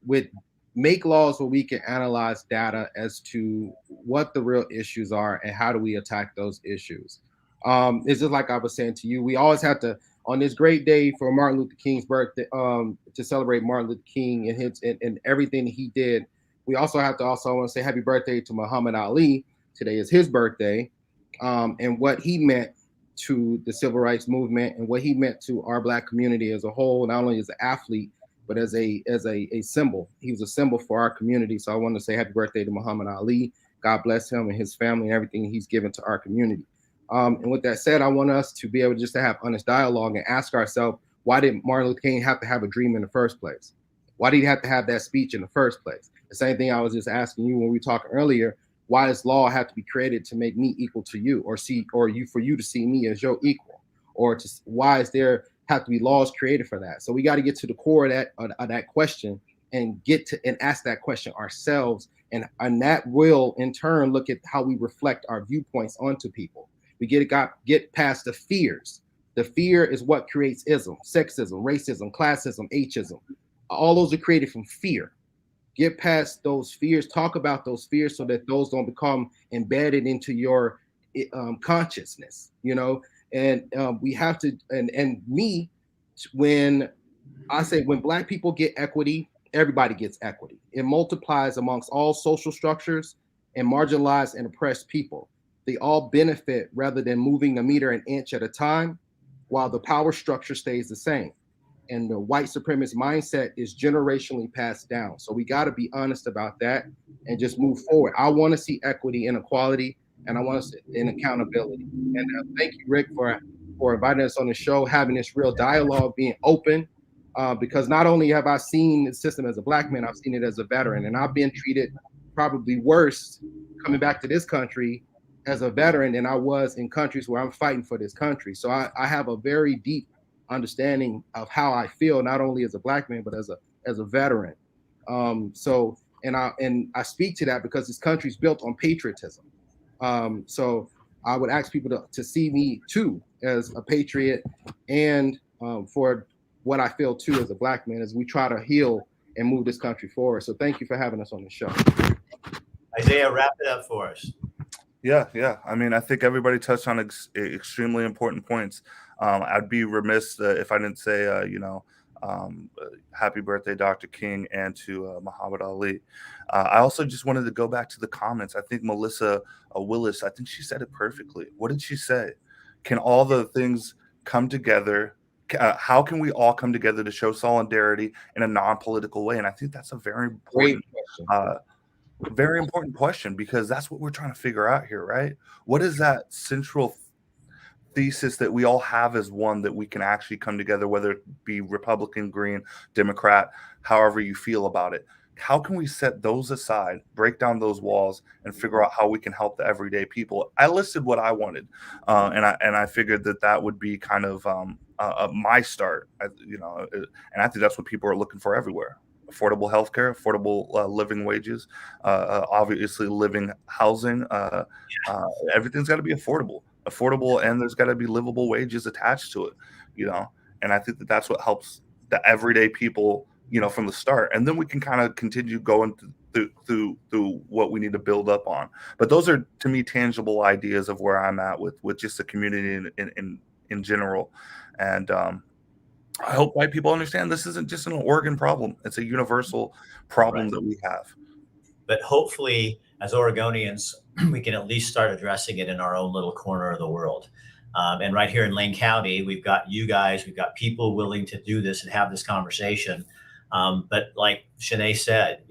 S6: with make laws where we can analyze data as to what the real issues are and how do we attack those issues. It's just like I was saying to you, we always have to, on this great day for Martin Luther King's birthday, to celebrate Martin Luther King and his and everything he did. We also have to also want to say happy birthday to Muhammad Ali. Today is his birthday, and what he meant to the civil rights movement and what he meant to our Black community as a whole, not only as an athlete, but as a symbol. He was a symbol for our community. So I want to say happy birthday to Muhammad Ali. God bless him and his family and everything he's given to our community. And with that said, I want us to be able just to have honest dialogue and ask ourselves, why did Martin Luther King have to have a dream in the first place? Why did he have to have that speech in the first place? The same thing I was just asking you when we talked earlier. Why does law have to be created to make me equal to you, or for you to see me as your equal, why is there have to be laws created for that? So we got to get to the core of that question and ask that question ourselves, and that will in turn look at how we reflect our viewpoints onto people. We get past the fears. The fear is what creates ism, sexism, racism, classism, ageism. All those are created from fear. Get past those fears, talk about those fears so that those don't become embedded into your consciousness, and we have to, and me, when I say when Black people get equity, everybody gets equity. It multiplies amongst all social structures and marginalized and oppressed people. They all benefit rather than moving a meter an inch at a time, while the power structure stays the same. And the white supremacist mindset is generationally passed down. So we got to be honest about that and just move forward. I want to see equity and equality, and I want to see in accountability. And thank you, Rick, for inviting us on the show, having this real dialogue, being open, because not only have I seen the system as a Black man, I've seen it as a veteran, and I've been treated probably worse coming back to this country as a veteran than I was in countries where I'm fighting for this country. So I have a very deep understanding of how I feel, not only as a Black man, but as a veteran. And I speak to that because this country's built on patriotism. So I would ask people to see me too as a patriot, and for what I feel too as a Black man as we try to heal and move this country forward. So thank you for having us on the show.
S1: Isaiah, wrap it up for us.
S5: Yeah. I mean, I think everybody touched on extremely important points. I'd be remiss if I didn't say, happy birthday, Dr. King, and to Muhammad Ali. I also just wanted to go back to the comments. I think Melissa Willis, I think she said it perfectly. What did she say? Can all the things come together? How can we all come together to show solidarity in a non-political way? And I think that's a very important question, because that's what we're trying to figure out here, right? What is that central thesis that we all have as one that we can actually come together, whether it be Republican, Green, Democrat, however you feel about it? How can we set those aside, break down those walls, and figure out how we can help the everyday people? I listed what I wanted, and I figured that would be kind of my start, and I think that's what people are looking for everywhere. Affordable healthcare, affordable living wages, obviously living housing. Everything's got to be affordable, and there's got to be livable wages attached to it, And I think that's what helps the everyday people, from the start, and then we can kind of continue going through what we need to build up on. But those are, to me, tangible ideas of where I'm at with just the community in general, and I hope white people understand this isn't just an Oregon problem. It's a universal problem that we have.
S1: But hopefully, as Oregonians, we can at least start addressing it in our own little corner of the world. And right here in Lane County, we've got you guys, we've got people willing to do this and have this conversation. But like Shanae said,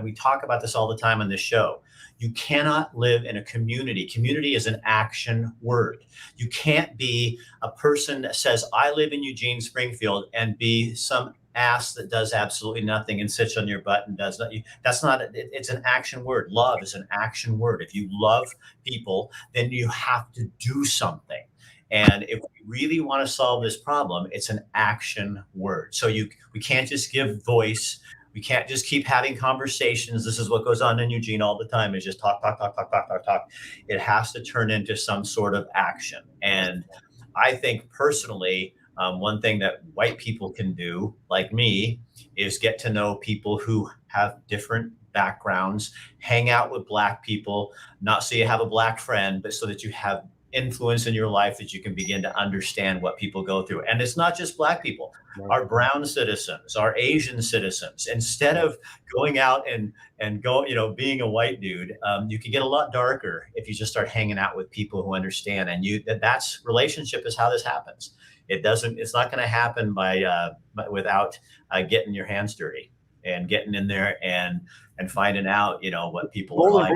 S1: we talk about this all the time on this show. You cannot live in a community. Community is an action word. You can't be a person that says, I live in Eugene, Springfield, and be some ass that does absolutely nothing and sits on your butt and does not. That's not, it's an action word. Love is an action word. If you love people, then you have to do something. And if we really want to solve this problem, it's an action word. So we can't just give voice. We can't just keep having conversations. This is what goes on in Eugene all the time, is just talk, talk, talk, talk, talk, talk, talk. It has to turn into some sort of action. And I think personally, one thing that white people can do, like me, is get to know people who have different backgrounds, hang out with Black people, not so you have a Black friend, but so that you have influence in your life, that you can begin to understand what people go through. And it's not just Black people, our brown citizens, our Asian citizens. Instead of going out and being a white dude, you can get a lot darker if you just start hanging out with people who understand. And that's relationship is how this happens. It's not going to happen without getting your hands dirty and getting in there and finding out, what people are like.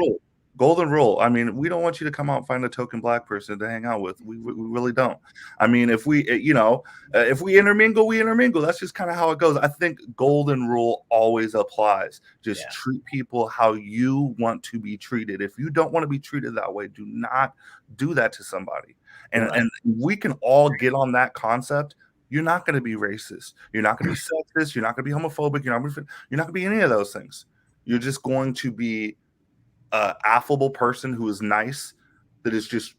S5: Golden rule. I mean, we don't want you to come out and find a token Black person to hang out with. We really don't. I mean, if we intermingle, we intermingle. That's just kind of how it goes. I think golden rule always applies. Just treat people how you want to be treated. If you don't want to be treated that way, do not do that to somebody. And we can all get on that concept. You're not going to be racist. You're not going to be sexist. You're not going to be homophobic. You're not going to be any of those things. You're just going to be affable person who is nice, that is just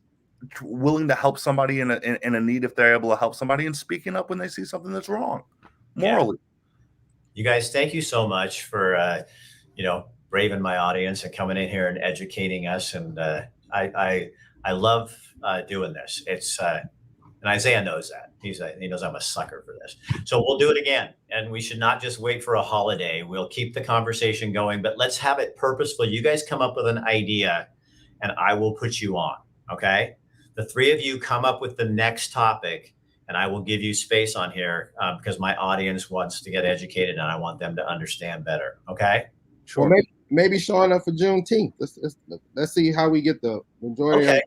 S5: willing to help somebody in a need if they're able to help somebody, and speaking up when they see something that's wrong morally.
S1: You guys, thank you so much for braving my audience and coming in here and educating us. And I love doing this. It's and Isaiah knows that. He knows I'm a sucker for this. So we'll do it again. And we should not just wait for a holiday. We'll keep the conversation going, but let's have it purposeful. You guys come up with an idea and I will put you on. Okay. The three of you come up with the next topic and I will give you space on here because my audience wants to get educated and I want them to understand better. Okay.
S6: Sure. Well, maybe showing up for Juneteenth. Let's see how we get the majority of it.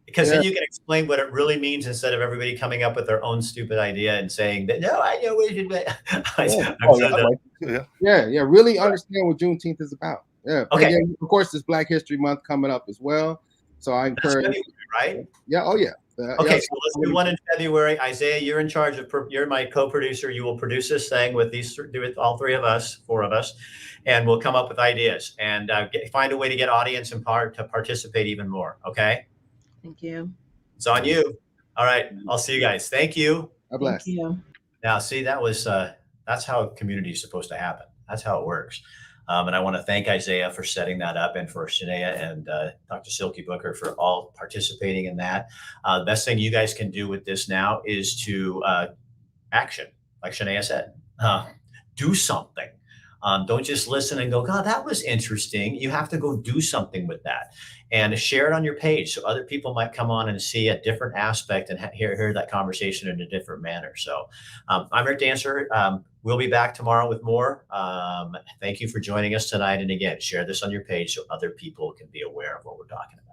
S1: Because then you can explain what it really means instead of everybody coming up with their own stupid idea and saying that, no, I know what it
S6: is. Really understand what Juneteenth is about. Yeah.
S1: Okay.
S6: And of course, it's Black History Month coming up as well. So I encourage.
S1: February, right?
S6: Yeah. Oh, yeah.
S1: Okay. So let's do one in February. Isaiah, you're in charge of, you're my co-producer. You will produce this thing with all three of us, four of us, and we'll come up with ideas and find a way to get audience and to participate even more. Okay.
S4: Thank you.
S1: It's on you. All right. I'll see you guys. Thank you.
S6: God bless.
S4: Thank you.
S1: Now, see, that's how community is supposed to happen. That's how it works. And I want to thank Isaiah for setting that up, and for Shanae and Dr. Silky Booker for all participating in that. The best thing you guys can do with this now is to action, like Shanae said. Do something. Don't just listen and go, God, that was interesting. You have to go do something with that and share it on your page so other people might come on and see a different aspect and hear that conversation in a different manner. So I'm Rick Dancer. We'll be back tomorrow with more. Thank you for joining us tonight. And again, share this on your page so other people can be aware of what we're talking about.